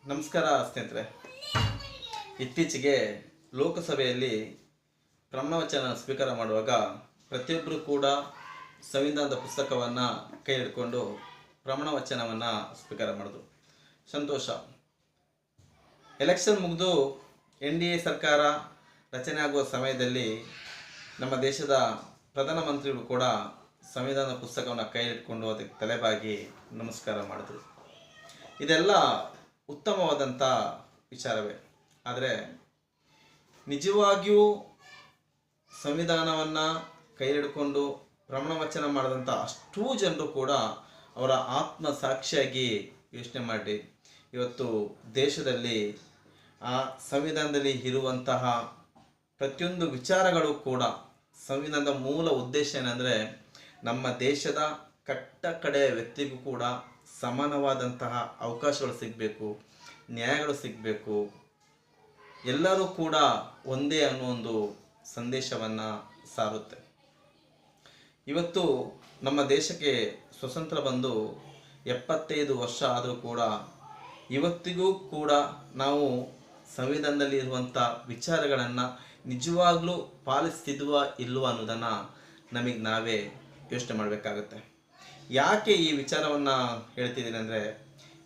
ನಮಸ್ಕಾರ ಸ್ನೇಹಿತರೆ. ಇತ್ತೀಚೆಗೆ ಲೋಕಸಭೆಯಲ್ಲಿ ಪ್ರಮಾಣವಚನ ಸ್ವೀಕಾರ ಮಾಡುವಾಗ ಪ್ರತಿಯೊಬ್ಬರು ಕೂಡ ಸಂವಿಧಾನದ ಪುಸ್ತಕವನ್ನು ಕೈ ಹಿಡ್ಕೊಂಡು ಪ್ರಮಾಣವಚನವನ್ನು ಸ್ವೀಕಾರ ಮಾಡಿದ್ರು. ಸಂತೋಷ. ಎಲೆಕ್ಷನ್ ಮುಗಿದು NDA ಸರ್ಕಾರ ರಚನೆ ಆಗುವ ಸಮಯದಲ್ಲಿ ನಮ್ಮ ದೇಶದ ಪ್ರಧಾನಮಂತ್ರಿಗಳು ಕೂಡ ಸಂವಿಧಾನದ ಪುಸ್ತಕವನ್ನು ಕೈ ಹಿಡ್ಕೊಂಡು ಅದಕ್ಕೆ ತಲೆಬಾಗಿ ನಮಸ್ಕಾರ ಮಾಡಿದ್ರು. ಇದೆಲ್ಲ ಉತ್ತಮವಾದಂಥ ವಿಚಾರವೇ. ಆದರೆ ನಿಜವಾಗಿಯೂ ಸಂವಿಧಾನವನ್ನು ಕೈ ಹಿಡ್ಕೊಂಡು ಪ್ರಮಾಣವಚನ ಮಾಡಿದಂಥ ಅಷ್ಟೂ ಜನರು ಕೂಡ ಅವರ ಆತ್ಮ ಸಾಕ್ಷಿಯಾಗಿ ಯೋಚನೆ ಮಾಡಿ ಇವತ್ತು ದೇಶದಲ್ಲಿ ಆ ಸಂವಿಧಾನದಲ್ಲಿ ಇರುವಂತಹ ಪ್ರತಿಯೊಂದು ವಿಚಾರಗಳು ಕೂಡ ಸಂವಿಧಾನದ ಮೂಲ ಉದ್ದೇಶ ಏನಂದರೆ ನಮ್ಮ ದೇಶದ ಕಟ್ಟ ಕಡೆಯ ವ್ಯಕ್ತಿಗೂ ಕೂಡ ಸಮಾನವಾದಂತಹ ಅವಕಾಶಗಳು ಸಿಗಬೇಕು, ನ್ಯಾಯಗಳು ಸಿಗಬೇಕು, ಎಲ್ಲರೂ ಕೂಡ ಒಂದೇ ಅನ್ನೋ ಒಂದು ಸಂದೇಶವನ್ನು ಸಾರುತ್ತೆ. ಇವತ್ತು ನಮ್ಮ ದೇಶಕ್ಕೆ ಸ್ವತಂತ್ರ ಬಂದು 75 ವರ್ಷ ಆದರೂ ಕೂಡ ಇವತ್ತಿಗೂ ಕೂಡ ನಾವು ಸಂವಿಧಾನದಲ್ಲಿ ಇರುವಂಥ ವಿಚಾರಗಳನ್ನು ನಿಜವಾಗ್ಲೂ ಪಾಲಿಸ್ತಿದ್ವಾ ಇಲ್ವಾ ಅನ್ನೋದನ್ನು ನಮಗೆ ನಾವೇ ಯೋಚನೆ ಮಾಡಬೇಕಾಗತ್ತೆ. ಯಾಕೆ ಈ ವಿಚಾರವನ್ನು ಹೇಳ್ತಿದ್ದೀನಿ ಅಂದರೆ,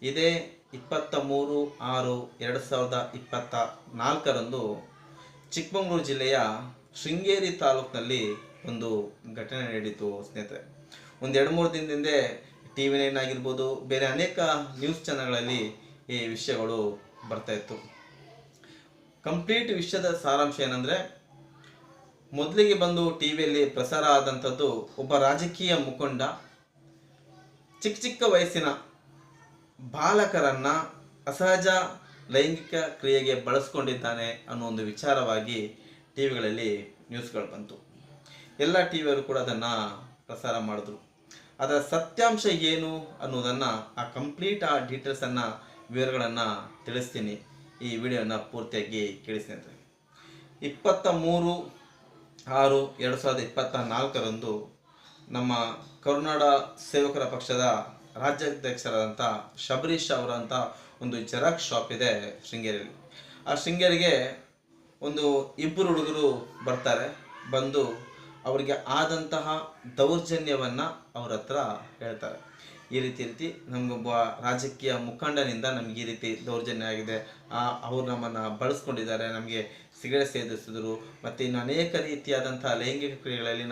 ಇದೇ 23/6/2024 ಚಿಕ್ಕಮಗಳೂರು ಜಿಲ್ಲೆಯ ಶೃಂಗೇರಿ ತಾಲೂಕಿನಲ್ಲಿ ಒಂದು ಘಟನೆ ನಡೆಯಿತು ಸ್ನೇಹಿತರೆ. ಒಂದು 2-3 ದಿನದಿಂದ TV9 ಆಗಿರ್ಬೋದು, ಬೇರೆ ಅನೇಕ ನ್ಯೂಸ್ ಚಾನಲ್ಗಳಲ್ಲಿ ಈ ವಿಷಯಗಳು ಬರ್ತಾಯಿತ್ತು. ಕಂಪ್ಲೀಟ್ ವಿಷಯದ ಸಾರಾಂಶ ಏನಂದರೆ, ಮೊದಲಿಗೆ ಬಂದು ಟಿವಿಯಲ್ಲಿ ಪ್ರಸಾರ ಆದಂಥದ್ದು ಒಬ್ಬ ರಾಜಕೀಯ ಮುಖಂಡ ಚಿಕ್ಕ ವಯಸ್ಸಿನ ಬಾಲಕರನ್ನು ಅಸಹಜ ಲೈಂಗಿಕ ಕ್ರಿಯೆಗೆ ಬಳಸ್ಕೊಂಡಿದ್ದಾನೆ ಅನ್ನೋ ಒಂದು ವಿಚಾರವಾಗಿ ಟಿವಿಗಳಲ್ಲಿ ನ್ಯೂಸ್ಗಳು ಬಂತು. ಎಲ್ಲ ಟಿವಿಯವರು ಕೂಡ ಅದನ್ನು ಪ್ರಸಾರ ಮಾಡಿದ್ರು. ಅದರ ಸತ್ಯಾಂಶ ಏನು ಅನ್ನೋದನ್ನು ಆ ಡೀಟೇಲ್ಸನ್ನು ವಿವರಗಳನ್ನು ತಿಳಿಸ್ತೀನಿ. ಈ ವಿಡಿಯೋನ ಪೂರ್ತಿಯಾಗಿ ಕೇಳಿಸ್ತೀನಿ. 23/6/2024 ನಮ್ಮ ಕರುನಾಡ ಸೇವಕರ ಪಕ್ಷದ ರಾಜ್ಯಾಧ್ಯಕ್ಷರಾದಂಥ ಶಬರೀಶ್ ಅವರಂಥ ಒಂದು ಜೆರಾಕ್ಸ್ ಶಾಪ್ ಇದೆ ಶೃಂಗೇರಿಯಲ್ಲಿ. ಆ ಶೃಂಗೇರಿಗೆ ಒಂದು 2 ಹುಡುಗರು ಬರ್ತಾರೆ. ಬಂದು ಅವರಿಗೆ ಆದಂತಹ ದೌರ್ಜನ್ಯವನ್ನು ಅವ್ರ ಹತ್ರ ಹೇಳ್ತಾರೆ. ಈ ರೀತಿ ನಮಗೊಬ್ಬ ರಾಜಕೀಯ ಮುಖಂಡನಿಂದ ನಮಗೆ ಈ ರೀತಿ ದೌರ್ಜನ್ಯ ಆಗಿದೆ, ಅವ್ರು ನಮ್ಮನ್ನು ಬಳಸ್ಕೊಂಡಿದ್ದಾರೆ, ನಮಗೆ ಸಿಗರೇಟ್ ಸೇದಿಸಿದ್ರು, ಮತ್ತು ಇನ್ನು ಅನೇಕ ರೀತಿಯಾದಂಥ ಲೈಂಗಿಕ ಕ್ರಿಯೆಗಳಲ್ಲಿ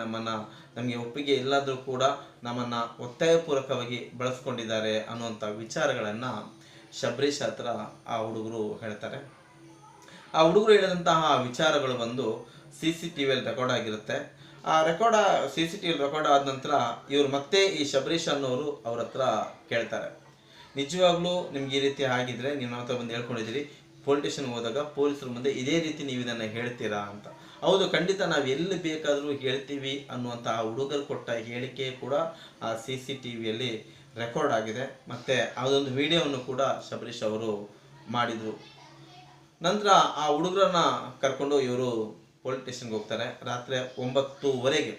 ನಮಗೆ ಒಪ್ಪಿಗೆ ಇಲ್ಲದರೂ ಕೂಡ ನಮ್ಮನ್ನು ಒತ್ತಾಯಪೂರ್ವಕವಾಗಿ ಬಳಸ್ಕೊಂಡಿದ್ದಾರೆ ಅನ್ನುವಂಥ ವಿಚಾರಗಳನ್ನು ಶಬರೀಶ್ ಹತ್ರ ಆ ಹುಡುಗರು ಹೇಳ್ತಾರೆ. ಆ ಹುಡುಗರು ಹೇಳಿದಂತಹ ವಿಚಾರಗಳು ಬಂದು CCTVಯಲ್ಲಿ ರೆಕಾರ್ಡ್ ಆಗಿರುತ್ತೆ. ಆ CCTV ರೆಕಾರ್ಡ್ ಆದ ನಂತರ ಇವರು ಮತ್ತೆ ಈ ಶಬರೀಶ್ ಅನ್ನೋರು ಅವ್ರ ಹತ್ರ ಕೇಳ್ತಾರೆ, ನಿಜವಾಗ್ಲೂ ನಿಮ್ಗೆ ಈ ರೀತಿ ಆಗಿದ್ರೆ ನೀವು ನಮ್ಮ ಹತ್ರ ಬಂದು ಹೇಳ್ಕೊಂಡಿದ್ದೀರಿ, ಪೊಲೀಸ್ ಸ್ಟೇಷನ್ಗೆ ಹೋದಾಗ ಪೊಲೀಸರ ಮುಂದೆ ಇದೇ ರೀತಿ ನೀವು ಇದನ್ನು ಹೇಳ್ತೀರಾ ಅಂತ. ಹೌದು, ಖಂಡಿತ ನಾವು ಎಲ್ಲಿ ಬೇಕಾದರೂ ಹೇಳ್ತೀವಿ ಅನ್ನುವಂಥ ಆ ಹುಡುಗರು ಕೊಟ್ಟ ಹೇಳಿಕೆ ಕೂಡ ಆ CCTVಯಲ್ಲಿ ರೆಕಾರ್ಡ್ ಆಗಿದೆ. ಮತ್ತು ಅದೊಂದು ವಿಡಿಯೋವನ್ನು ಕೂಡ ಶಬರೀಶ್ ಅವರು ಮಾಡಿದರು. ನಂತರ ಆ ಹುಡುಗರನ್ನ ಕರ್ಕೊಂಡು ಇವರು ಪೊಲೀಸ್ ಸ್ಟೇಷನ್ಗೆ ಹೋಗ್ತಾರೆ. ರಾತ್ರಿ 9:00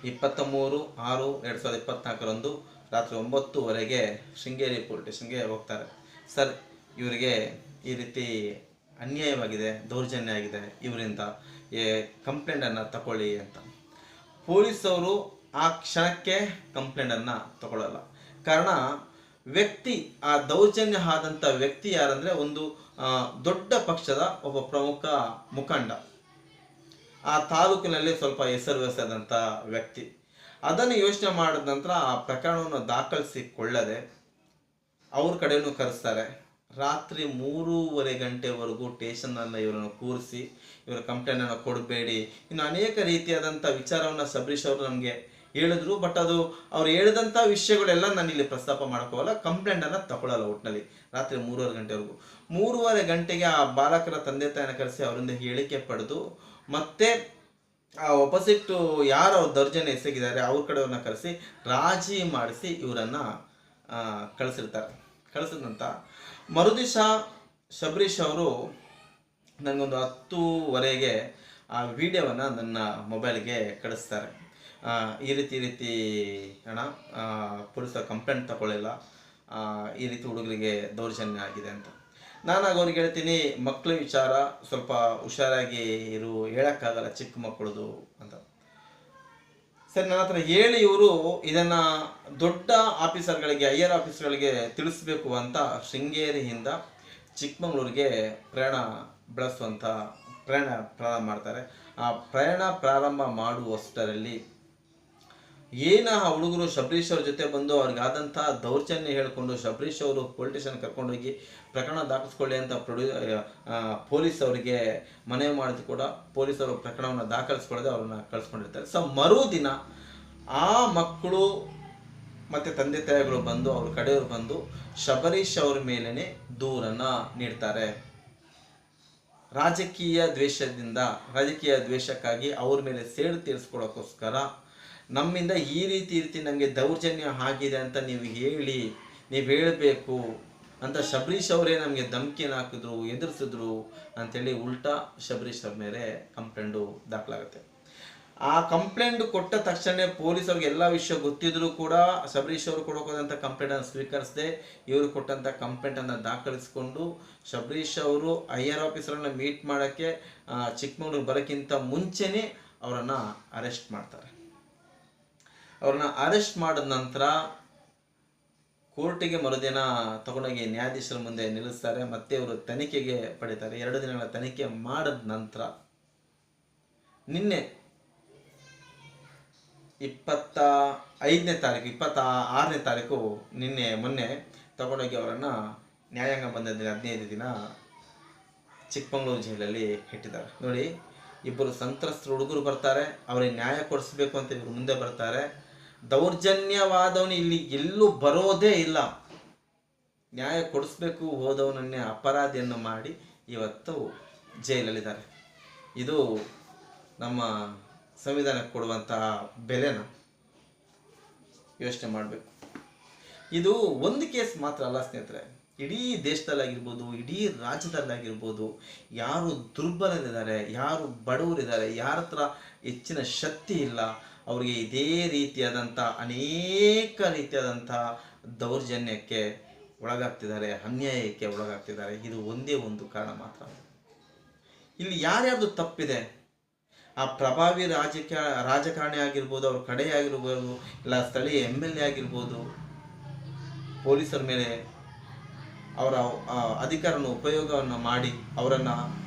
23/6/2024 ರಾತ್ರಿ 9:00 ಶೃಂಗೇರಿ ಪೊಲೀಸ್ ಸ್ಟೇಷನ್ಗೆ ಹೋಗ್ತಾರೆ. ಸರ್, ಇವರಿಗೆ ಈ ರೀತಿ ಅನ್ಯಾಯವಾಗಿದೆ, ದೌರ್ಜನ್ಯ ಆಗಿದೆ, ಇವರಿಂದ ಕಂಪ್ಲೇಂಟನ್ನು ತಗೊಳ್ಳಿ ಅಂತ. ಪೊಲೀಸವರು ಆ ಕ್ಷಣಕ್ಕೆ ಕಂಪ್ಲೇಂಟನ್ನು ತಗೊಳ್ಳಲ್ಲ. ಕಾರಣ, ಆ ದೌರ್ಜನ್ಯ ಆದಂಥ ವ್ಯಕ್ತಿ ಯಾರಂದರೆ ಒಂದು ದೊಡ್ಡ ಪಕ್ಷದ ಒಬ್ಬ ಪ್ರಮುಖ ಮುಖಂಡ, ಆ ತಾಲೂಕಿನಲ್ಲಿ ಸ್ವಲ್ಪ ಹೆಸರುವಾಸಿಯಾದಂಥ ವ್ಯಕ್ತಿ. ಅದನ್ನು ಯೋಚನೆ ಮಾಡಿದ ನಂತರ ಆ ಪ್ರಕರಣವನ್ನು ದಾಖಲಿಸಿಕೊಳ್ಳದೆ ಅವ್ರ ಕಡೆಯೂ ಕರೆಸ್ತಾರೆ. ರಾತ್ರಿ 3:30 ಗಂಟೆವರೆಗೂ ಸ್ಟೇಷನ್ನಲ್ಲಿ ಇವರನ್ನು ಕೂರಿಸಿ ಇವರ ಕಂಪ್ಲೇಂಟನ್ನು ಕೊಡಬೇಡಿ, ಇನ್ನು ಅನೇಕ ರೀತಿಯಾದಂಥ ವಿಚಾರವನ್ನು ಶಬರೀಶ್ ಅವರು ನಮಗೆ ಹೇಳಿದ್ರು. ಬಟ್ ಅದು ಅವ್ರು ಹೇಳಿದಂಥ ವಿಷಯಗಳೆಲ್ಲ ನಾನು ಇಲ್ಲಿ ಪ್ರಸ್ತಾಪ ಮಾಡ್ಕೋವಲ್ಲ, ಕಂಪ್ಲೇಂಟನ್ನು ತಗೊಳ್ಳಲ್ಲ. ಒಟ್ಟಿನಲ್ಲಿ ರಾತ್ರಿ 3:30 ಗಂಟೆವರೆಗೂ 3:30 ಗಂಟೆಗೆ ಆ ಬಾಲಕರ ತಂದೆ ತಾಯಿನ ಕರೆಸಿ ಅವರಿಂದ ಹೇಳಿಕೆ ಪಡೆದು ಮತ್ತೆ ಆ ಆಪೋಸಿಟ್ ಯಾರು ಅವ್ರು ದೌರ್ಜನ್ಯ ಎಸಗಿದ್ದಾರೆ ಅವ್ರ ಕಡೆಯವ್ರನ್ನ ಕರೆಸಿ ರಾಜಿ ಮಾಡಿಸಿ ಇವರನ್ನು ಕಳಿಸಿದಂಥ ಮರುದಿವಸ ಶಬರೀಶ್ ಅವರು ನನಗೊಂದು 10:00 ಆ ವಿಡಿಯೋವನ್ನು ನನ್ನ ಮೊಬೈಲ್ಗೆ ಕಳಿಸ್ತಾರೆ. ಈ ರೀತಿ ಅಣ್ಣ ಪೊಲೀಸರು ಕಂಪ್ಲೇಂಟ್ ತಗೊಳ್ಳಿಲ್ಲ, ಈ ರೀತಿ ಹುಡುಗರಿಗೆ ದೌರ್ಜನ್ಯ ಆಗಿದೆ ಅಂತ. ನಾನಾಗ ಅವ್ರಿಗೆ ಹೇಳ್ತೀನಿ, ಮಕ್ಕಳ ವಿಚಾರ ಸ್ವಲ್ಪ ಹುಷಾರಾಗಿ ಇರು, ಹೇಳೋಕ್ಕಾಗಲ್ಲ ಚಿಕ್ಕ ಮಕ್ಕಳದು ಅಂತ. ಸರಿ, ನನ್ನ ಹತ್ರ ಹೇಳಿ ಇವರು ಇದನ್ನು ದೊಡ್ಡ ಆಫೀಸರ್ಗಳಿಗೆ, ಹೈಯರ್ ಆಫೀಸರ್ಗಳಿಗೆ ತಿಳಿಸ್ಬೇಕು ಅಂತ ಶೃಂಗೇರಿಯಿಂದ ಚಿಕ್ಕಮಗಳೂರಿಗೆ ಪ್ರಯಾಣ ಪ್ರಾರಂಭ ಮಾಡ್ತಾರೆ. ಆ ಪ್ರಯಾಣ ಪ್ರಾರಂಭ ಮಾಡುವಷ್ಟರಲ್ಲಿ ಆ ಹುಡುಗರು ಶಬರೀಶ್ ಅವ್ರ ಜೊತೆ ಬಂದು ಅವ್ರಿಗಾದಂಥ ದೌರ್ಜನ್ಯ ಹೇಳಿಕೊಂಡು ಶಬರೀಶ್ ಅವರು ಪೊಲೀಸ್ ಸ್ಟೇಷನ್ ಕರ್ಕೊಂಡೋಗಿ ಪ್ರಕರಣ ದಾಖಲಿಸ್ಕೊಳ್ಳಿ ಅಂತ ಪೊಲೀಸ್ ಅವರಿಗೆ ಮನವಿ ಮಾಡಿದ್ರು ಕೂಡ ಪೊಲೀಸರು ಪ್ರಕರಣವನ್ನು ದಾಖಲಿಸ್ಕೊಳ್ಳದೆ ಅವ್ರನ್ನ ಕಳಿಸ್ಕೊಂಡಿರ್ತಾರೆ. ಸೊ ಮರುದಿನ ಆ ಮಕ್ಕಳು ಮತ್ತು ತಂದೆ ತಾಯಿಗಳು ಬಂದು, ಅವ್ರ ಕಡೆಯವರು ಬಂದು ಶಬರೀಶ್ ಅವ್ರ ಮೇಲೇ ದೂರನ್ನು ನೀಡ್ತಾರೆ. ರಾಜಕೀಯ ದ್ವೇಷಕ್ಕಾಗಿ ಅವ್ರ ಮೇಲೆ ಸೇಡು ತೀರಿಸ್ಕೊಳ್ಳೋಕ್ಕೋಸ್ಕರ ನಮ್ಮಿಂದ ಈ ರೀತಿ ನಮಗೆ ದೌರ್ಜನ್ಯ ಆಗಿದೆ ಅಂತ ನೀವು ಹೇಳಬೇಕು ಅಂತ ಶಬರೀಶ್ ಅವರೇ ನಮಗೆ ಧಮಕಿಯನ್ನು ಹಾಕಿದ್ರು, ಎದುರಿಸಿದ್ರು ಅಂಥೇಳಿ ಉಲ್ಟಾ ಶಬರೀಶ್ ಅವ್ರ ಮೇಲೆ ಕಂಪ್ಲೇಂಟು ದಾಖಲಾಗುತ್ತೆ. ಆ ಕಂಪ್ಲೇಂಟ್ ಕೊಟ್ಟ ತಕ್ಷಣ ಪೊಲೀಸವ್ರಿಗೆ ಎಲ್ಲ ವಿಷಯ ಗೊತ್ತಿದ್ರು ಕೂಡ ಶಬರೀಶ್ ಅವರು ಕೊಡೋಕೋದಂಥ ಕಂಪ್ಲೇಂಟನ್ನು ಸ್ವೀಕರಿಸದೆ ಇವರು ಕೊಟ್ಟಂಥ ಕಂಪ್ಲೇಂಟನ್ನು ದಾಖಲಿಸಿಕೊಂಡು ಶಬರೀಶ್ ಅವರು ಹೈಯರ್ ಆಫೀಸರನ್ನು ಮೀಟ್ ಮಾಡೋಕ್ಕೆ ಚಿಕ್ಕಮಗಳೂರು ಬರೋಕ್ಕಿಂತ ಮುಂಚೆನೇ ಅವರನ್ನು ಅರೆಸ್ಟ್ ಮಾಡ್ತಾರೆ. ಅವ್ರನ್ನ ಅರೆಸ್ಟ್ ಮಾಡಿದ ನಂತರ ಕೋರ್ಟಿಗೆ ಮರುದಿನ ತಗೊಂಡೋಗಿ ನ್ಯಾಯಾಧೀಶರ ಮುಂದೆ ನಿಲ್ಲಿಸ್ತಾರೆ. ಮತ್ತೆ ಇವರು ತನಿಖೆಗೆ ಪಡೀತಾರೆ. 2 ದಿನಗಳ ತನಿಖೆ ಮಾಡಿದ ನಂತರ ನಿನ್ನೆ 26ನೇ ತಾರೀಕು ಮೊನ್ನೆ ತಗೊಂಡೋಗಿ ಅವರನ್ನು ನ್ಯಾಯಾಂಗ ಬಂಧನದಲ್ಲಿ 15 ದಿನ ಚಿಕ್ಕಮಗಳೂರು ಜೈಲಲ್ಲಿ ಇಟ್ಟಿದ್ದಾರೆ. ನೋಡಿ, ಇಬ್ಬರು ಸಂತ್ರಸ್ತರು ಹುಡುಗರು ಬರ್ತಾರೆ, ಅವರಿಗೆ ನ್ಯಾಯ ಕೊಡಿಸ್ಬೇಕು ಅಂತ ಇವರು ಮುಂದೆ ಬರ್ತಾರೆ. ದೌರ್ಜನ್ಯವಾದವನು ಇಲ್ಲಿ ಎಲ್ಲೂ ಬರೋದೇ ಇಲ್ಲ. ನ್ಯಾಯ ಕೊಡಿಸ್ಬೇಕು ಹೋದವನನ್ನೇ ಅಪರಾಧಿಯನ್ನು ಮಾಡಿ ಇವತ್ತು ಜೈಲಲ್ಲಿದ್ದಾರೆ. ಇದು ನಮ್ಮ ಸಂವಿಧಾನಕ್ಕೆ ಕೊಡುವಂತಹ ಬೆಲೆನ ಯೋಚನೆ ಮಾಡಬೇಕು. ಇದು ಒಂದು ಕೇಸ್ ಮಾತ್ರ ಅಲ್ಲ ಸ್ನೇಹಿತರೆ, ಇಡೀ ದೇಶದಲ್ಲಾಗಿರ್ಬೋದು, ಇಡೀ ರಾಜ್ಯದಲ್ಲಾಗಿರ್ಬೋದು, ಯಾರು ದುರ್ಬಲರಿದ್ದಾರೆ, ಯಾರು ಬಡವರಿದ್ದಾರೆ, ಯಾರ ಹತ್ರ ಹೆಚ್ಚಿನ ಶಕ್ತಿ ಇಲ್ಲ, ಅವರಿಗೆ ಇದೇ ರೀತಿಯಾದಂಥ ಅನೇಕ ರೀತಿಯಾದಂಥ ದೌರ್ಜನ್ಯಕ್ಕೆ ಒಳಗಾಗ್ತಿದ್ದಾರೆ, ಅನ್ಯಾಯಕ್ಕೆ ಒಳಗಾಗ್ತಿದ್ದಾರೆ. ಇದು ಒಂದೇ ಒಂದು ಕಾರಣ ಮಾತ್ರ. ಇಲ್ಲಿ ಯಾರ್ಯಾರ್ದು ತಪ್ಪಿದೆ? ಆ ಪ್ರಭಾವಿ ರಾಜಕಾರಣಿ ಆಗಿರ್ಬೋದು, ಅವ್ರ ಕಡೆ ಆಗಿರ್ಬೋದು, ಇಲ್ಲ ಸ್ಥಳೀಯ MLA ಆಗಿರ್ಬೋದು, ಪೊಲೀಸರ ಮೇಲೆ ಅವರ ಅಧಿಕಾರನ ಉಪಯೋಗವನ್ನು ಮಾಡಿ ಅವರನ್ನು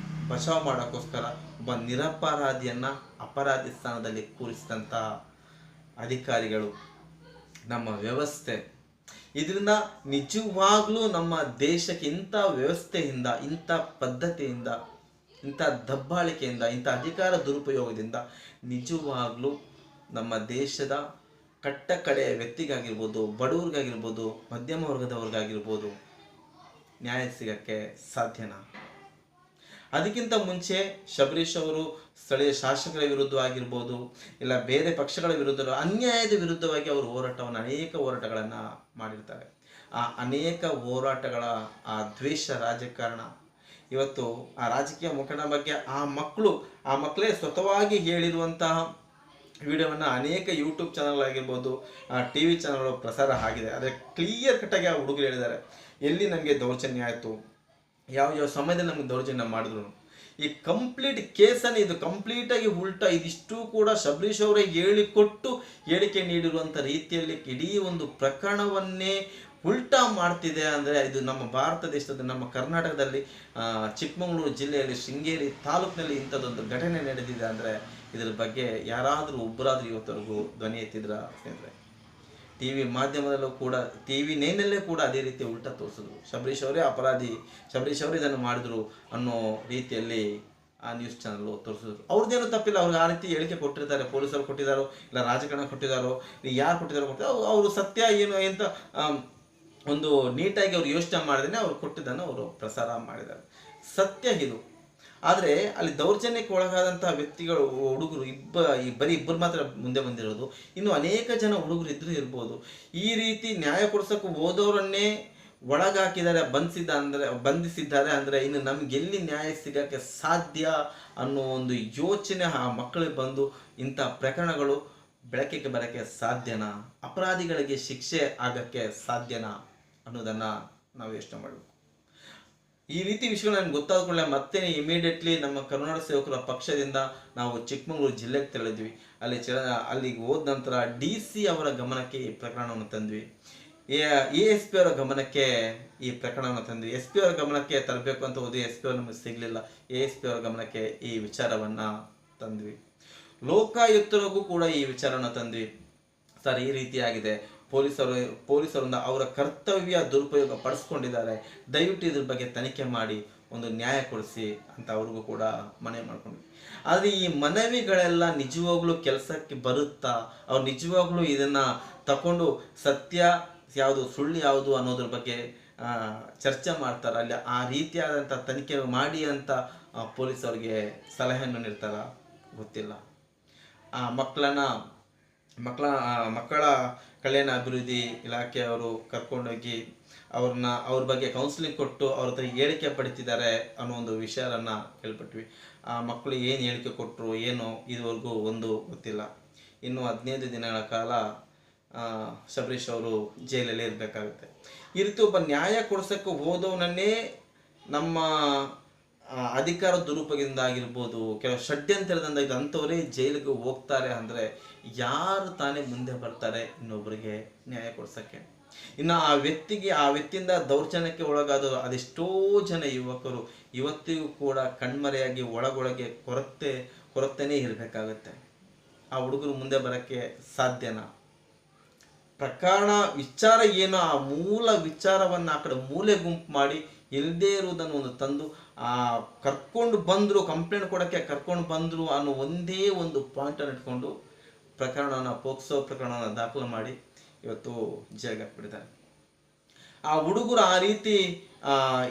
ಬಚಾವ್ ಮಾಡೋಕ್ಕೋಸ್ಕರ ಒಬ್ಬ ನಿರಪರಾಧಿಯನ್ನು ಅಪರಾಧಿ ಸ್ಥಾನದಲ್ಲಿ ಕೂರಿಸಿದಂಥ ಅಧಿಕಾರಿಗಳು, ನಮ್ಮ ವ್ಯವಸ್ಥೆ. ಇದರಿಂದ ನಿಜವಾಗ್ಲೂ ನಮ್ಮ ದೇಶಕ್ಕೆ ಇಂಥ ವ್ಯವಸ್ಥೆಯಿಂದ, ಇಂಥ ಪದ್ಧತಿಯಿಂದ, ಇಂಥ ದಬ್ಬಾಳಿಕೆಯಿಂದ, ಇಂಥ ಅಧಿಕಾರ ದುರುಪಯೋಗದಿಂದ ನಿಜವಾಗ್ಲೂ ನಮ್ಮ ದೇಶದ ಕಟ್ಟ ಕಡೆಯ ವ್ಯಕ್ತಿಗಾಗಿರ್ಬೋದು, ಬಡವ್ರಿಗಾಗಿರ್ಬೋದು, ಮಧ್ಯಮ ವರ್ಗದವ್ರಿಗಾಗಿರ್ಬೋದು ನ್ಯಾಯ ಸಿಗೋಕ್ಕೆ ಸಾಧ್ಯನಾ? ಅದಕ್ಕಿಂತ ಮುಂಚೆ ಶಬರೀಶ್ ಅವರು ಸ್ಥಳೀಯ ಶಾಸಕರ ವಿರುದ್ಧವಾಗಿರ್ಬೋದು, ಇಲ್ಲ ಬೇರೆ ಪಕ್ಷಗಳ ವಿರುದ್ಧ, ಅನ್ಯಾಯದ ವಿರುದ್ಧವಾಗಿ ಅವರು ಅನೇಕ ಹೋರಾಟಗಳನ್ನು ಮಾಡಿರ್ತಾರೆ. ಆ ಅನೇಕ ಹೋರಾಟಗಳ ಆ ದ್ವೇಷ ರಾಜಕಾರಣ ಇವತ್ತು ಆ ರಾಜಕೀಯ ಮುಖಂಡರ ಬಗ್ಗೆ ಆ ಮಕ್ಕಳೇ ಸ್ವತಃವಾಗಿ ಹೇಳಿರುವಂತಹ ವಿಡಿಯೋವನ್ನು ಅನೇಕ ಯೂಟ್ಯೂಬ್ ಚಾನಲ್ ಆಗಿರ್ಬೋದು, TV ಚಾನಲ್ಗಳು ಪ್ರಸಾರ ಆಗಿದೆ. ಆದರೆ ಕ್ಲಿಯರ್ ಕಟ್ಟಾಗಿ ಆ ಹುಡುಗರು ಹೇಳಿದ್ದಾರೆ, ಎಲ್ಲಿ ನಮಗೆ ದೌರ್ಜನ್ಯ ಆಯಿತು, ಯಾವ ಸಮಯದಲ್ಲಿ ನಮಗೆ ದೌರ್ಜನ್ಯ ಮಾಡಿದ್ರು. ಈ ಕಂಪ್ಲೀಟ್ ಕೇಸನ್ನು ಇದು ಕಂಪ್ಲೀಟಾಗಿ ಉಲ್ಟಾ, ಇದಿಷ್ಟು ಕೂಡ ಶಬರೀಶ್ ಅವರೇ ಹೇಳಿಕೆ ನೀಡಿರುವಂಥ ರೀತಿಯಲ್ಲಿ ಇಡೀ ಒಂದು ಪ್ರಕರಣವನ್ನೇ ಉಲ್ಟಾ ಮಾಡ್ತಿದೆ. ಅಂದರೆ ಇದು ನಮ್ಮ ಭಾರತ ದೇಶದ, ನಮ್ಮ ಕರ್ನಾಟಕದಲ್ಲಿ ಚಿಕ್ಕಮಗಳೂರು ಜಿಲ್ಲೆಯಲ್ಲಿ ಶೃಂಗೇರಿ ತಾಲೂಕಿನಲ್ಲಿ ಇಂಥದ್ದೊಂದು ಘಟನೆ ನಡೆದಿದೆ ಅಂದರೆ ಇದರ ಬಗ್ಗೆ ಯಾರಾದರೂ ಒಬ್ಬರಾದರೂ ಇವತ್ತವರೆಗೂ ಧ್ವನಿ ಎತ್ತಿದ್ರ ಸ್ನೇಹಿತರೆ? TV ಮಾಧ್ಯಮದಲ್ಲೂ ಕೂಡ, TV 9ನಲ್ಲೇ ಕೂಡ ಅದೇ ರೀತಿ ಉಲ್ಟಾ ತೋರಿಸಿದ್ರು. ಶಬರೀಶ್ ಅವರೇ ಅಪರಾಧಿ, ಶಬರೀಶ್ ಅವರೇ ಇದನ್ನು ಮಾಡಿದ್ರು ಅನ್ನೋ ರೀತಿಯಲ್ಲಿ ಆ ನ್ಯೂಸ್ ಚಾನಲ್ ತೋರಿಸಿದ್ರು. ಅವ್ರದ್ದೇನು ತಪ್ಪಿಲ್ಲ, ಅವ್ರಿಗೆ ಆ ರೀತಿ ಹೇಳಿಕೆ ಕೊಟ್ಟಿರ್ತಾರೆ. ಪೊಲೀಸರು ಕೊಟ್ಟಿದ್ದಾರೋ, ಇಲ್ಲ ರಾಜಕಾರಣ ಕೊಟ್ಟಿದ್ದಾರೋ, ಯಾರು ಕೊಟ್ಟಿದ್ದಾರೋ ಅವರು ಸತ್ಯ ಏನು ಅಂತ ಒಂದು ನೀಟಾಗಿ ಅವ್ರು ಯೋಚನೆ ಮಾಡಿದ್ರೆ ಅವ್ರು ಕೊಟ್ಟಿದ್ದನ್ನು ಅವರು ಪ್ರಸಾರ ಮಾಡಿದ್ದಾರೆ. ಸತ್ಯ ಇದು. ಆದರೆ ಅಲ್ಲಿ ದೌರ್ಜನ್ಯಕ್ಕೆ ಒಳಗಾದಂಥ ವ್ಯಕ್ತಿಗಳು, ಹುಡುಗರು ಬರೀ ಇಬ್ಬರು ಮಾತ್ರ ಮುಂದೆ ಬಂದಿರೋದು. ಇನ್ನು ಅನೇಕ ಜನ ಹುಡುಗರು ಇರ್ಬೋದು. ಈ ರೀತಿ ನ್ಯಾಯ ಕೊಡಿಸೋಕೆ ಹೋದವರನ್ನೇ ಒಳಗಾಕಿದ್ದಾರೆ, ಬಂಧಿಸಿದ್ದಾರೆ ಅಂದರೆ ಇನ್ನು ನಮಗೆಲ್ಲಿ ನ್ಯಾಯ ಸಿಗೋಕ್ಕೆ ಸಾಧ್ಯ ಅನ್ನೋ ಒಂದು ಯೋಚನೆ ಆ ಮಕ್ಕಳಿಗೆ ಬಂದು ಇಂಥ ಪ್ರಕರಣಗಳು ಬೆಳಕಿಗೆ ಬರೋಕ್ಕೆ ಸಾಧ್ಯನಾ? ಅಪರಾಧಿಗಳಿಗೆ ಶಿಕ್ಷೆ ಆಗೋಕ್ಕೆ ಸಾಧ್ಯನಾ ಅನ್ನೋದನ್ನು ನಾವು ಯೋಚನೆ ಮಾಡಬೇಕು. ಈ ರೀತಿ ವಿಷಯಗಳು ನನಗೆ ಗೊತ್ತಾದ ಕೂಡಲೇ ಮತ್ತೆ ಇಮಿಡಿಯೇಟ್ಲಿ ನಮ್ಮ ಕರುನಾಡ ಸೇವಕರ ಪಕ್ಷದಿಂದ ನಾವು ಚಿಕ್ಕಮಗಳೂರು ಜಿಲ್ಲೆಗೆ ತೆರಳಿದ್ವಿ. ಅಲ್ಲಿಗೆ ಹೋದ ನಂತರ DC ಅವರ ಗಮನಕ್ಕೆ ಈ ಪ್ರಕರಣವನ್ನು ತಂದ್ವಿ. ASP ಅವರ ಗಮನಕ್ಕೆ ಈ ಪ್ರಕರಣವನ್ನು ತಂದ್ವಿ. SP ಅವರ ಗಮನಕ್ಕೆ ತರಬೇಕು ಅಂತ ಹೋದ್ವಿ. SP ಅವರು ನಮಗೆ ಸಿಗಲಿಲ್ಲ. ASP ಅವರ ಗಮನಕ್ಕೆ ಈ ವಿಚಾರವನ್ನು ತಂದ್ವಿ. ಲೋಕಾಯುಕ್ತರಿಗೂ ಕೂಡ ಈ ವಿಚಾರವನ್ನು ತಂದ್ವಿ. ಸರ್, ಈ ರೀತಿಯಾಗಿದೆ, ಪೊಲೀಸರಿಂದ ಅವರ ಕರ್ತವ್ಯ ದುರುಪಯೋಗ ಪಡಿಸ್ಕೊಂಡಿದ್ದಾರೆ, ದಯವಿಟ್ಟು ಇದ್ರ ಬಗ್ಗೆ ತನಿಖೆ ಮಾಡಿ ಒಂದು ನ್ಯಾಯ ಕೊಡಿಸಿ ಅಂತ ಅವ್ರಿಗೂ ಕೂಡ ಮನವಿ ಮಾಡ್ಕೊಂಡ್ವಿ. ಆದರೆ ಈ ಮನವಿಗಳೆಲ್ಲ ನಿಜವಾಗ್ಲೂ ಕೆಲಸಕ್ಕೆ ಬರುತ್ತಾ, ಅವ್ರು ನಿಜವಾಗ್ಲೂ ಇದನ್ನು ತಗೊಂಡು ಸತ್ಯ ಯಾವುದು ಸುಳ್ಳು ಯಾವುದು ಅನ್ನೋದ್ರ ಬಗ್ಗೆ ಚರ್ಚೆ ಮಾಡ್ತಾರ, ಅಲ್ಲಿ ಆ ರೀತಿಯಾದಂಥ ತನಿಖೆ ಮಾಡಿ ಅಂತ ಪೊಲೀಸವ್ರಿಗೆ ಸಲಹೆಯನ್ನು ನೀಡ್ತಾರ ಗೊತ್ತಿಲ್ಲ. ಮಕ್ಕಳ ಕಲ್ಯಾಣ ಅಭಿವೃದ್ಧಿ ಇಲಾಖೆಯವರು ಕರ್ಕೊಂಡೋಗಿ ಅವ್ರ ಬಗ್ಗೆ ಕೌನ್ಸಿಲಿಂಗ್ ಕೊಟ್ಟು ಅವ್ರ ಹತ್ರ ಹೇಳಿಕೆ ಪಡಿತಿದ್ದಾರೆ ಅನ್ನೋ ಒಂದು ವಿಷಯವನ್ನು ಕೇಳ್ಪಟ್ವಿ. ಆ ಮಕ್ಕಳು ಏನು ಹೇಳಿಕೆ ಕೊಟ್ಟರು ಏನೋ ಇದುವರೆಗೂ ಒಂದು ಗೊತ್ತಿಲ್ಲ. ಇನ್ನು 15 ದಿನಗಳ ಕಾಲ ಶಬರೀಶ್ ಅವರು ಜೈಲಲ್ಲಿ ಇರಬೇಕಾಗುತ್ತೆ. ಈ ರೀತಿ ಒಬ್ಬ ನ್ಯಾಯ ಕೊಡಿಸೋಕ್ಕೆ ಹೋದವನನ್ನೇ ನಮ್ಮ ಅಧಿಕಾರ ದುರುಪಯೋಗದಿಂದ ಆಗಿರ್ಬೋದು, ಕೆಲವು ಷಡ್ಯಂತ್ರದಿಂದ ಅಂಥವರೇ ಜೈಲಿಗೆ ಹೋಗ್ತಾರೆ ಅಂದರೆ ಯಾರು ತಾನೇ ಮುಂದೆ ಬರ್ತಾರೆ ಇನ್ನೊಬ್ಬರಿಗೆ ನ್ಯಾಯ ಕೊಡ್ಸೋಕ್ಕೆ? ಇನ್ನು ಆ ವ್ಯಕ್ತಿಯಿಂದ ದೌರ್ಜನ್ಯಕ್ಕೆ ಒಳಗಾದ ಅದೆಷ್ಟೋ ಜನ ಯುವಕರು ಇವತ್ತಿಗೂ ಕೂಡ ಕಣ್ಮರೆಯಾಗಿ ಒಳಗೊಳಗೆ ಕೊರತೆನೇ ಇರಬೇಕಾಗತ್ತೆ. ಆ ಹುಡುಗರು ಮುಂದೆ ಬರೋಕ್ಕೆ ಸಾಧ್ಯನಾ? ಪ್ರಕರಣ ವಿಚಾರ ಏನೋ ಆ ಮೂಲ ವಿಚಾರವನ್ನು ಆ ಕಡೆ ಮೂಲೆ ಗುಂಪು ಮಾಡಿ ಇಲ್ಲದೇ ಇರುವುದನ್ನು ಒಂದು ತಂದು ಕರ್ಕೊಂಡು ಬಂದರು, ಕಂಪ್ಲೇಂಟ್ ಕೊಡೋಕ್ಕೆ ಕರ್ಕೊಂಡು ಬಂದರು ಅನ್ನೋ ಒಂದೇ ಒಂದು ಪಾಯಿಂಟನ್ನು ಇಟ್ಕೊಂಡು ಪೋಕ್ಸೋ ಪ್ರಕರಣವನ್ನು ದಾಖಲು ಮಾಡಿ ಇವತ್ತು ಜೈಲಿಗೆ ಹಾಕ್ಬಿಟ್ಟಿದ್ದಾರೆ. ಆ ಹುಡುಗರು ಆ ರೀತಿ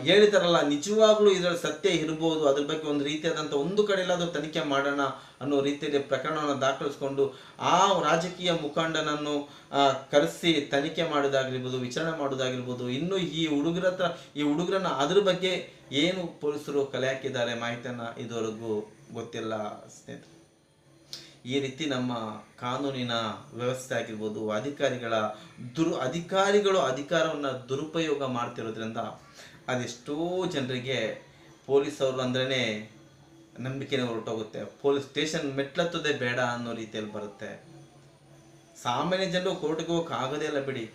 ಹೇಳಿದಾರಲ್ಲ, ನಿಜವಾಗ್ಲೂ ಇದರಲ್ಲಿ ಸತ್ಯ ಇರ್ಬೋದು, ಅದ್ರ ಬಗ್ಗೆ ಒಂದು ರೀತಿಯಾದಂಥ ಒಂದು ಕಡೆ ಎಲ್ಲಾದರೂ ತನಿಖೆ ಮಾಡೋಣ ಅನ್ನೋ ರೀತಿಯಲ್ಲಿ ಪ್ರಕರಣವನ್ನು ದಾಖಲಿಸ್ಕೊಂಡು ಆ ರಾಜಕೀಯ ಮುಖಂಡನನ್ನು ಕರೆಸಿ ತನಿಖೆ ಮಾಡೋದಾಗಿರ್ಬೋದು, ವಿಚಾರಣೆ ಮಾಡೋದಾಗಿರ್ಬೋದು. ಇನ್ನು ಈ ಹುಡುಗರನ್ನ ಅದ್ರ ಬಗ್ಗೆ ಏನು ಪೊಲೀಸರು ಕಲೆ ಹಾಕಿದ್ದಾರೆ ಮಾಹಿತಿಯನ್ನು ಇದುವರೆಗೂ ಗೊತ್ತಿಲ್ಲ ಸ್ನೇಹಿತರೆ. ಈ ರೀತಿ ನಮ್ಮ ಕಾನೂನಿನ ವ್ಯವಸ್ಥೆ ಆಗಿರ್ಬೋದು, ಅಧಿಕಾರಿಗಳು ಅಧಿಕಾರವನ್ನು ದುರುಪಯೋಗ ಮಾಡ್ತಿರೋದ್ರಿಂದ ಅದೆಷ್ಟೋ ಜನರಿಗೆ ಪೊಲೀಸವರು ಅಂದ್ರೇ ನಂಬಿಕೆನೇ ಹೊರಟೋಗುತ್ತೆ. ಪೊಲೀಸ್ ಸ್ಟೇಷನ್ ಮೆಟ್ಲತ್ತೋದೇ ಬೇಡ ಅನ್ನೋ ರೀತಿಯಲ್ಲಿ ಬರುತ್ತೆ. ಸಾಮಾನ್ಯ ಜನರು ಕೋರ್ಟ್ಗೆ ಹೋಗೋಕ್ಕಾಗೋದೇ ಇಲ್ಲ ಬಿಡಿ.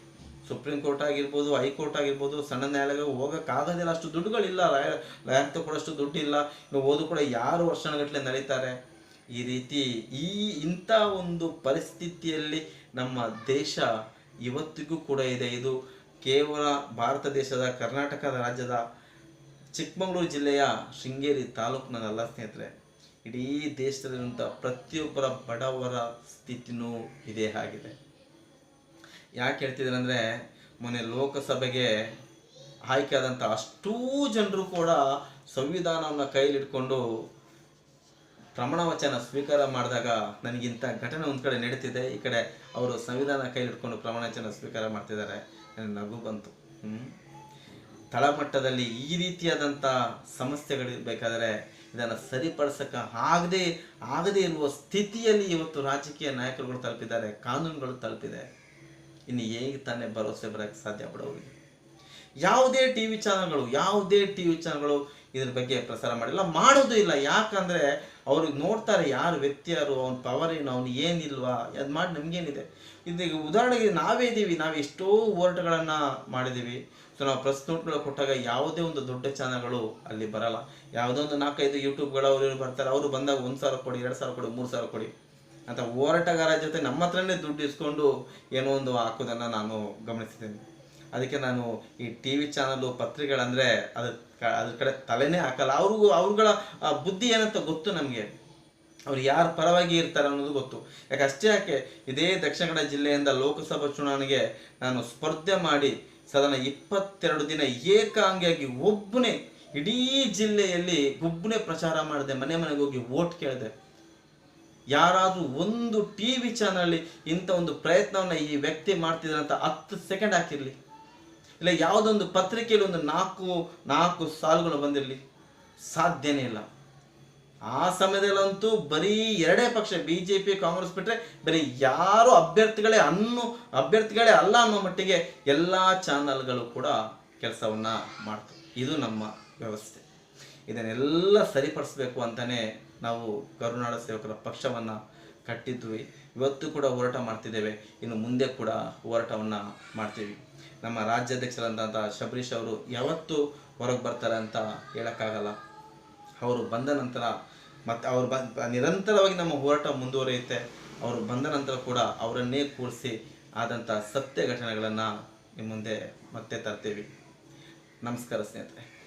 ಸುಪ್ರೀಂ ಕೋರ್ಟ್ ಆಗಿರ್ಬೋದು, ಹೈಕೋರ್ಟ್ ಆಗಿರ್ಬೋದು, ಸಣ್ಣ ನ್ಯಾಯಾಲಯಕ್ಕೆ ಹೋಗೋಕ್ಕಾಗೋದಿಲ್ಲ. ಅಷ್ಟು ದುಡ್ಡುಗಳಿಲ್ಲ, ಲಾಯರ್ ತಗೊಳ್ಳೋಷ್ಟು ದುಡ್ಡಿಲ್ಲ. ಇನ್ನು ಓದು ಕೂಡ ಯಾರು ವರ್ಷಗಟ್ಟಲೆ ನಡೀತಾರೆ. ಈ ರೀತಿ ಇಂಥ ಒಂದು ಪರಿಸ್ಥಿತಿಯಲ್ಲಿ ನಮ್ಮ ದೇಶ ಇವತ್ತಿಗೂ ಕೂಡ ಇದೆ. ಇದು ಕೇವಲ ಭಾರತ ದೇಶದ ಕರ್ನಾಟಕ ರಾಜ್ಯದ ಚಿಕ್ಕಮಗಳೂರು ಜಿಲ್ಲೆಯ ಶೃಂಗೇರಿ ತಾಲೂಕಿನಲ್ಲ ಸ್ನೇಹಿತರೆ, ಇಡೀ ದೇಶದಲ್ಲಿರುವಂಥ ಪ್ರತಿಯೊಬ್ಬರ ಬಡವರ ಸ್ಥಿತಿನೂ ಇದೇ ಆಗಿದೆ. ಯಾಕೆ ಹೇಳ್ತಿದ್ದಾರೆ ಅಂದರೆ, ಮೊನ್ನೆ ಲೋಕಸಭೆಗೆ ಆಯ್ಕೆ ಆದಂಥ ಅಷ್ಟೂ ಜನರು ಕೂಡ ಸಂವಿಧಾನವನ್ನು ಕೈಲಿಟ್ಕೊಂಡು ಪ್ರಮಾಣ ವಚನ ಸ್ವೀಕಾರ ಮಾಡಿದಾಗ ನನಗಿಂತ ಘಟನೆ ಒಂದು ಕಡೆ ನಡೀತಿದೆ, ಈ ಕಡೆ ಅವರು ಸಂವಿಧಾನ ಕೈಲಿಟ್ಕೊಂಡು ಪ್ರಮಾಣ ವಚನ ಸ್ವೀಕಾರ ಮಾಡ್ತಿದ್ದಾರೆ. ನನಗೆ ನಗು ಬಂತು. ತಳಮಟ್ಟದಲ್ಲಿ ಈ ರೀತಿಯಾದಂಥ ಸಮಸ್ಯೆಗಳಿರಬೇಕಾದ್ರೆ ಇದನ್ನು ಸರಿಪಡಿಸೋಕೆ ಆಗದೇ ಇರುವ ಸ್ಥಿತಿಯಲ್ಲಿ ಇವತ್ತು ರಾಜಕೀಯ ನಾಯಕರುಗಳು ತಲುಪಿದ್ದಾರೆ, ಕಾನೂನುಗಳು ತಲುಪಿದೆ. ಇನ್ನು ಹೇಗೆ ತಾನೇ ಭರವಸೆ ಬರೋಕ್ಕೆ ಸಾಧ್ಯ ಬಿಡೋರಿಗೆ? ಯಾವುದೇ ಟಿ ವಿ ಚಾನಲ್ಗಳು ಇದ್ರ ಬಗ್ಗೆ ಪ್ರಸಾರ ಮಾಡೋದು ಇಲ್ಲ. ಯಾಕಂದರೆ ಅವ್ರಿಗೆ ನೋಡ್ತಾರೆ ಯಾರು ವ್ಯಕ್ತಿ ಯಾರು, ಅವ್ನ ಪವರ್ ಏನು, ಅವ್ನು ಏನಿಲ್ವಾ, ಅದು ಮಾಡಿ ನಮಗೇನಿದೆ. ಇದೀಗ ಉದಾಹರಣೆಗೆ ನಾವೇ ಇದ್ದೀವಿ, ನಾವು ಎಷ್ಟೋ ಹೋರಾಟಗಳನ್ನು ಮಾಡಿದ್ದೀವಿ. ಸೊ ನಾವು ಪ್ರೆಸ್ ನೋಟ್ಗಳು ಕೊಟ್ಟಾಗ ಯಾವುದೇ ಒಂದು ದೊಡ್ಡ ಚಾನಲ್ಗಳು ಅಲ್ಲಿ ಬರಲ್ಲ. ಯಾವುದೋ ಒಂದು 4-5 ಯೂಟ್ಯೂಬ್ಗಳು ಅವರು ಬರ್ತಾರೆ, ಅವರು ಬಂದಾಗ 1,000 ಕೊಡಿ, 2,000 ಕೊಡಿ, 3,000 ಕೊಡಿ ಅಂತ ಹೋರಾಟಗಾರ ಜೊತೆ ನಮ್ಮ ಹತ್ರನೇ ದುಡ್ಡು ಇಸ್ಕೊಂಡು ಏನೋ ಒಂದು ಹಾಕೋದನ್ನು ನಾನು ಗಮನಿಸಿದ್ದೇನೆ. ಅದಕ್ಕೆ ನಾನು ಈ ಟಿ ವಿ ಚಾನಲು ಪತ್ರಿಕೆಗಳಂದರೆ ಅದ್ರ ಕಡೆ ತಲೆನೇ ಹಾಕಲ್ಲ. ಅವ್ರುಗಳ ಬುದ್ಧಿ ಏನಂತ ಗೊತ್ತು ನಮಗೆ, ಅವ್ರು ಯಾರ ಪರವಾಗಿ ಇರ್ತಾರೆ ಅನ್ನೋದು ಗೊತ್ತು. ಯಾಕೆ ಇದೇ ದಕ್ಷಿಣ ಕನ್ನಡ ಜಿಲ್ಲೆಯಿಂದ ಲೋಕಸಭಾ ಚುನಾವಣೆಗೆ ನಾನು ಸ್ಪರ್ಧೆ ಮಾಡಿ ಸಾಧಾರಣ 22 ದಿನ ಏಕಾಂಗಿಯಾಗಿ ಒಬ್ಬನೇ ಇಡೀ ಜಿಲ್ಲೆಯಲ್ಲಿ ಒಬ್ಬನೇ ಪ್ರಚಾರ ಮಾಡಿದೆ, ಮನೆಗೆ ಹೋಗಿ ವೋಟ್ ಕೇಳಿದೆ. ಯಾರಾದರೂ ಒಂದು ಟಿ ವಿ ಚಾನಲ್ ಇಂಥ ಒಂದು ಪ್ರಯತ್ನವನ್ನು ಈ ವ್ಯಕ್ತಿ ಮಾಡ್ತಿದ್ದಾರೆ ಅಂತ 10 ಸೆಕೆಂಡ್ ಹಾಕಿರಲಿ, ಇಲ್ಲ ಯಾವುದೊಂದು ಪತ್ರಿಕೆಯಲ್ಲಿ ಒಂದು 4 ಸಾಲುಗಳು ಬಂದಿರಲಿ, ಸಾಧ್ಯನೇ ಇಲ್ಲ. ಆ ಸಮಯದಲ್ಲಂತೂ ಬರೀ ಎರಡೇ ಪಕ್ಷ, BJP ಕಾಂಗ್ರೆಸ್ ಬಿಟ್ಟರೆ ಬರೀ ಯಾರು ಅಭ್ಯರ್ಥಿಗಳೇ ಅಲ್ಲ ಅನ್ನೋ ಮಟ್ಟಿಗೆ ಎಲ್ಲ ಚಾನಲ್ಗಳು ಕೂಡ ಕೆಲಸವನ್ನು ಮಾಡ್ತು. ಇದು ನಮ್ಮ ವ್ಯವಸ್ಥೆ. ಇದನ್ನೆಲ್ಲ ಸರಿಪಡಿಸ್ಬೇಕು ಅಂತಲೇ ನಾವು ಕರುನಾಡ ಸೇವಕರ ಪಕ್ಷವನ್ನು ಕಟ್ಟಿದ್ವಿ. ಇವತ್ತು ಕೂಡ ಹೋರಾಟ ಮಾಡ್ತಿದ್ದೇವೆ, ಇನ್ನು ಮುಂದೆ ಕೂಡ ಹೋರಾಟವನ್ನು ಮಾಡ್ತೀವಿ. ನಮ್ಮ ರಾಜ್ಯಾಧ್ಯಕ್ಷರಾದಂಥ ಶಬರೀಶ್ ಅವರು ಯಾವತ್ತು ಹೊರಗೆ ಬರ್ತಾರೆ ಅಂತ ಹೇಳೋಕ್ಕಾಗಲ್ಲ. ಅವರು ಬಂದ ನಂತರ ಮತ್ತು ನಿರಂತರವಾಗಿ ನಮ್ಮ ಹೋರಾಟ ಮುಂದುವರಿಯುತ್ತೆ. ಅವರು ಬಂದ ನಂತರ ಕೂಡ ಅವರನ್ನೇ ಕೂರಿಸಿ ಆದಂಥ ಸತ್ಯ ಘಟನೆಗಳನ್ನು ನಿಮ್ಮ ಮುಂದೆ ಮತ್ತೆ ತರ್ತೀವಿ. ನಮಸ್ಕಾರ ಸ್ನೇಹಿತರೆ.